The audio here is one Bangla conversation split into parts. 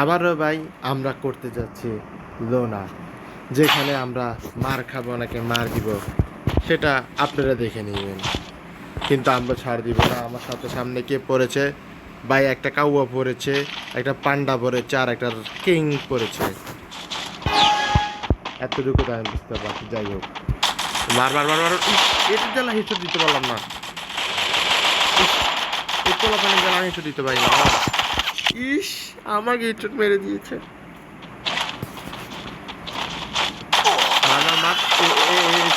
আবারও ভাই আমরা করতে যাচ্ছি লোনা, যেখানে আমরা মার খাবো নাকি মার দিব সেটা আপনারা দেখে নেবেন, কিন্তু আমরা ছাড় দিব না। আমার সাথে সামনে কে পড়েছে ভাই? একটা কাউয়া পড়েছে, একটা পান্ডা পড়েছে, আর একটা কিং পড়েছে। এতটুকু তো আমি বুঝতে পারছি। যাই হোক, মার মার মার মার। এটা জ্বালা হেঁচড় দিতে পারলাম না। এই পোলাপানি জ্বালা হেঁচড় দিতে পারি না। ইস, আমাকে হেঁচড় মেরে দিয়েছে।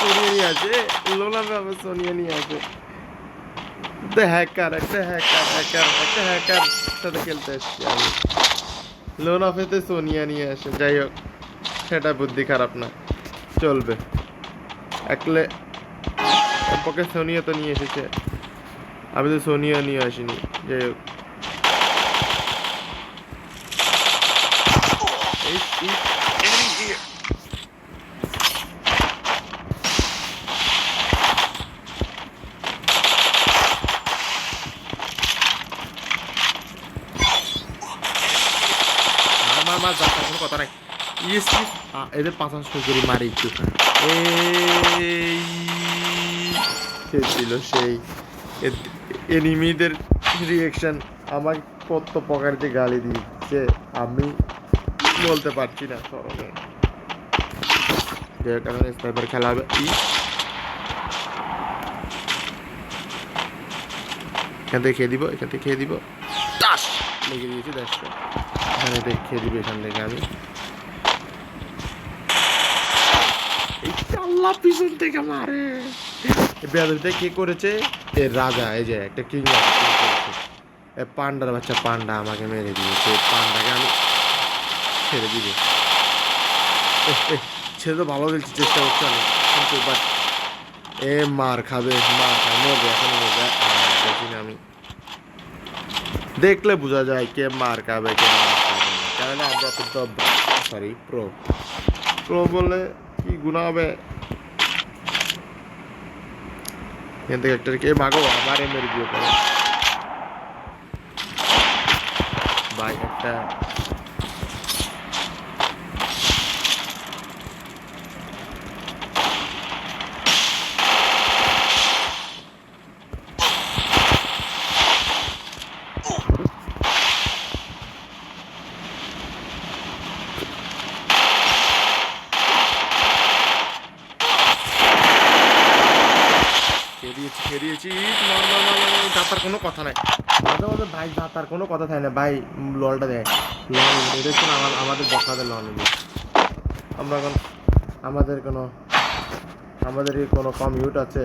সোনিয়া নিয়ে আছে, লোনা বাবা সোনিয়া নিয়ে আছে। একটা হ্যাকার সাথে খেলতে এসছি আমি। লোনা পেতে সোনিয়া নিয়ে আসে। যাই হোক, সেটা বুদ্ধি খারাপ না, চলবে। একলে পক্ষে সোনিয়া তো নিয়ে এসেছে, আমি তো সোনিয়া নিয়ে আসিনি। যাই হোক, আমার মাছ যাত্রা কোনো কথা নাই। ইস ইস, এদের পাঁচা শুরু করি, মারি একটু। এই সে ছিল সেই এনিমিদের রিয়েকশন আমার কত প্রকারতে গালি দিচ্ছে, আমি বলতে পারছি না স্মরণে। যে কারণে স্নাইপার খেলা হবে। এখান থেকে খেয়ে দিব, এখান থেকে খেয়ে দিব। টাস লেগে দিয়েছি 10টা। এখানে থেকে খেয়ে দিব, এখান থেকে আমি। এই আল্লাহ পিছন থেকে মারে। বেয়াদবিটা কে করেছে? এ রাজা, এই যে একটা কিং করেছে। এ পান্ডার বাচ্চা পান্ডা আমাকে মেরে দিয়েছে। পান্ডাকে আমি ছেড়ে দিব। ছেড়ে তো ভালো খেলছি, চেষ্টা করছি আমি, কিন্তু বাট এ মার খাবে, মার খাবে, মরবে, এখন মরবে। দেখি না আমি, দেখলে বোঝা যায় কে মার খাবে কে মার খাবে না। কেননা আমরা তো সরি প্রো প্রো বললে কি গুণা হবে? এখান থেকে একটা কে মাগো আমারে মেরে দিয়ে করে ভাই একটা। খেয়ে দিয়েছি। যাতার কোনো কথা নাই, মাঝে মাঝে ভাই যাতার কোনো কথা থাকে না ভাই। ললটা দেয়, লল দেখুন আমাদের বকাদের লল নেবে। আমরা এখন আমাদের কোনো কম ইউট আছে?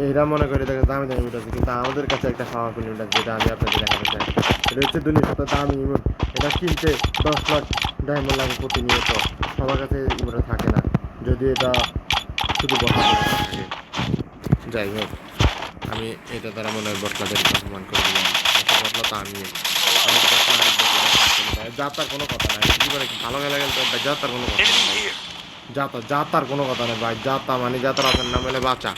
এরা মনে করে দেখে দামি দামি ইউট আছে, কিন্তু আমাদের কাছে একটা পাওয়ারফুল ইউট আছে, যেটা আমি আপনাদের দেখাতে চাই। এটা হচ্ছে দুনিয়ার সাথে দামি ইমোট। এটা কিনতে 10 লাখ ডায়মন্ড লাগে প্রতিনিয়ত। সবার কাছে ইমোটটা থাকে না, যদি এটা শুধু বকাদের থাকে। যাই হোক, আমি এটা দ্বারা মনে হয় বটলাদের অপমান করে দিলাম। বটলা তো আমি যাতার কোনো কথা নাই। জীবনে ভালো খেলা খেলতে যাতার কোনো কথা নেই। যাতার কোনো কথা নেই ভাই। যাতা মানে যাতার আপনার নাম হলে বাঁচা।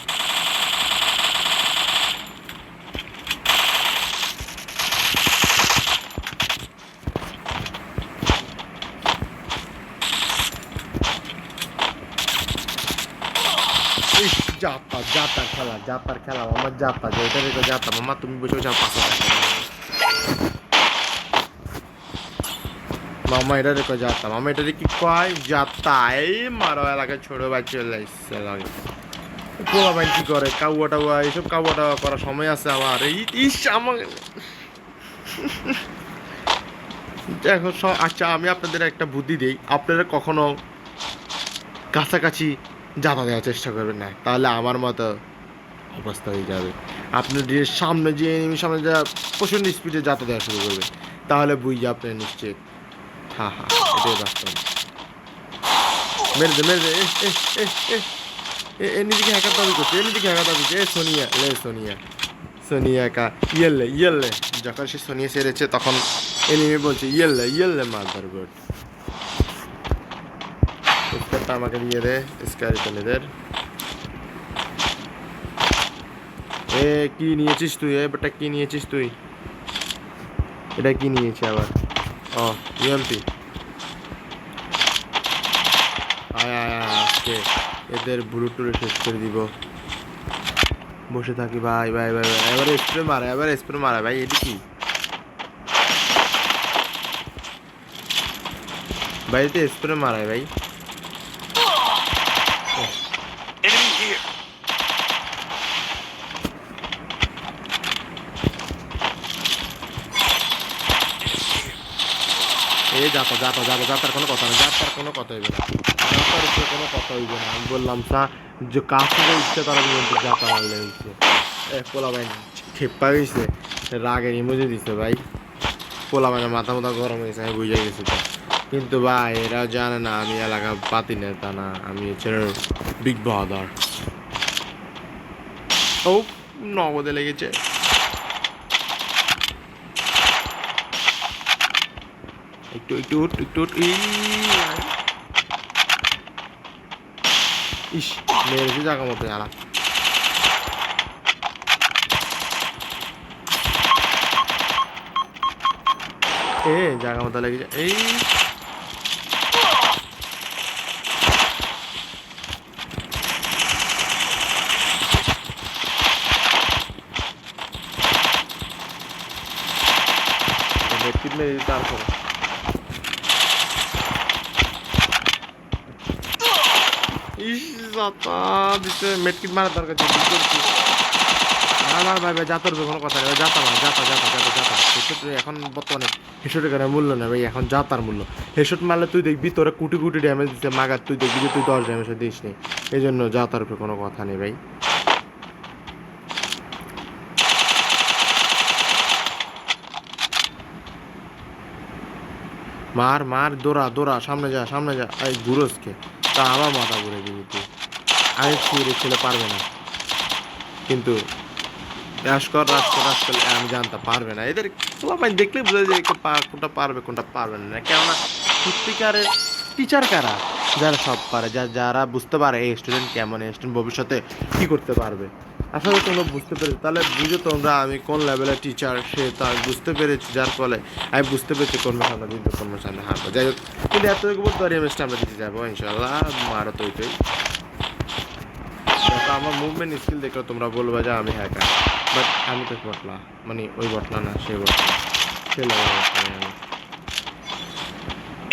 যাতার খেলা আমার যাতা, যে এটা রেখে যাতা মামা, তুমি বসে যাও পাশে মামা, এটা রেখে যাতা মামা, এটা কি কয় যাতা? এই মারো এলাকায় ছোট ভাই চলে এসছে লাগে। পোলা ভাই কি করে কাউয়া টাউয়া, এইসব কাউয়া টাউয়া করার সময় আছে আমার? এই ইস আমার দেখো। আচ্ছা, আমি আপনাদের একটা বুদ্ধি দিই, আপনারা কখনো কাছাকাছি যাতা দেওয়ার চেষ্টা করবেন না, তাহলে আমার মতো অবস্থা হয়ে যাবে। আপনি যে সামনে যে এনিমির সামনে যা প্রচণ্ড স্পিডে যাতা দেওয়া শুরু করবে, তাহলে বুঝে আপনি নিশ্চিত। হ্যাঁ হ্যাঁ, এটাই বাস্তব। মেরে দে মেরে দে। নিজেকে হ্যাকার দাবি করছে, নিজেকে হ্যাকার দাবি করছে। সোনিয়া লে সোনিয়া, সোনিয়া কা ইয়েলে ইয়েলে। যখন সে সোনিয়া সেরেছে তখন এনিমি বলছে ইয়েলে ইয়েলে মাদার বোর্ড। স্কারটা আমাকে দিয়ে দে, স্কারিটনেদের। কি নিয়েছিস তুই? বেটা কি নিয়েছিস তুই? এটা কি নিয়েছে আবার? ও ইএমপি আয় আয় আয় আজকে এদের বুড়ো টুড়ে শেষ করে দিব বসে থাকি ভাই ভাই ভাই ভাই এবারে স্প্রে মারা ভাই এটি কি বাড়িতে স্প্রে মারায় ভাই Enemy here. এই যাতার কোনো কথা নেই যাতার কোনো কথা হইবে না যাতার উপরে কোনো কথা হইবে না আমি বললাম যে কাছে ইচ্ছে তারা কিন্তু যাতা মারলে হইছে পোলা ভাই খেপা গেছে রাগের ইমোজি দিছে ভাই পোলা ভাইয়ের মাথা গরম হয়েছে আমি বুঝে গেছি তো কিন্তু ভাই এরা জানে না আমি এলাকা পাতি নেতা না আমি হচ্ছে বিগ বাহাদুর ও নগদে লেগেছে একটু ইস মেরেছি জায়গা মতো আলা জায়গা মতো লেগেছে এই মেরে দিতে তারপর মেটকিট মারার দরকার আমার ভাই ভাই যাতার কোনো কথা নেই যাতা এখন বর্তমানে হেসটের কারণে মূল্য নেই ভাই এখন যাতার মূল্য হেসট মারলে তুই দেখবি তোরা কোটি কোটি ড্যামেজ দিচ্ছে মাগার তুই দেখবি যে তুই 10 ড্যামেজ দিস নি এই জন্য যাতার উপরে কোনো কথা নেই ভাই মার দৌড়া সামনে যা এই গুরসকে তা আমার মাথা ঘুরে দিবি তুই আমি ছেলে পারবে না কিন্তু রাশ করলে আমি জানতে পারবে না এদের সবাই দেখলে বোঝা যায় কোনটা পারবে কোনটা পারবে না কেননা সত্যিকারের টিচার কারা যারা সব পারে যারা বুঝতে পারে এই স্টুডেন্ট কেমন এই স্টুডেন্ট ভবিষ্যতে কী করতে পারবে আসলে তোমরা বুঝতে পেরেছি তাহলে বুঝো তোমরা আমি কোন লেভেলের টিচার সে তা বুঝতে পেরেছি যার ফলে আমি বুঝতে পেরেছি কর্মের সামনে দিন কর্মের সামনে হাঁটবো যাই হোক কিন্তু এতটুকু বলতে পারি আমি আমরা দিতে যাবো ইনশাল্লাহ মারো তৈরি আমার মুভমেন্ট স্কিল দেখলে তোমরা বলবে যে আমি হ্যাকার বাট আমি তো বটলা মানে ওই বটলা না সে বটলা সে আমি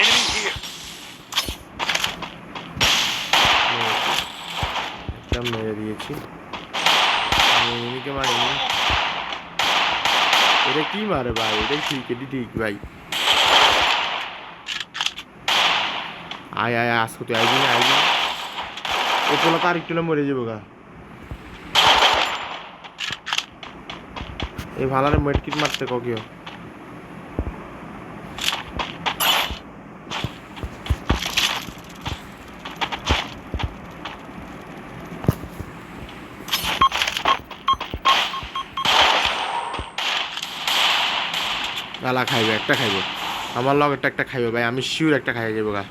Enemy here. মেরে দিয়েছি এনিমিকে মারিনি এটা কি মারে ভাই এটা ঠিক ভাই আয় আসো তুই আইবি ও পোলা তার একটু মরে যাবো গা এই ভালারে মেডকিট মারতে কিও গালা খাইবে একটা খাইবে আমার লগ একটা খাইবে ভাই আমি শিওর একটা খাইয়ে যাবো গা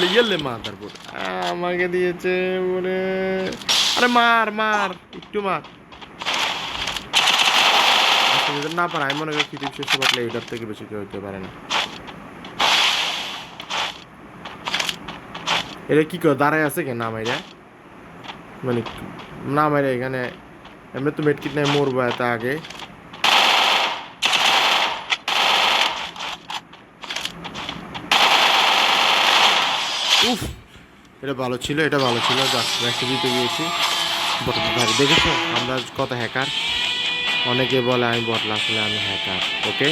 ইয়েলে মা তারপর আমাকে দিয়েছে বলে আরে মার একটু মার না পারে আমি মনে করি পৃথিবী শেষ করলে এটার থেকে বেশি কেউ হইতে পারে না এটা কি করে দাঁড়ায় আছে কেন নামাইরা মানে নামাইরা এখানে এমনি তো মেটকিট নাই মরবো এত আগে উফ এটা ভালো ছিল ম্যাচটা জিতে গিয়েছি দেখেছো আমরা কত হ্যাকার অনেকে বলে আমি বটলা আসলে আমি হ্যাকার ওকে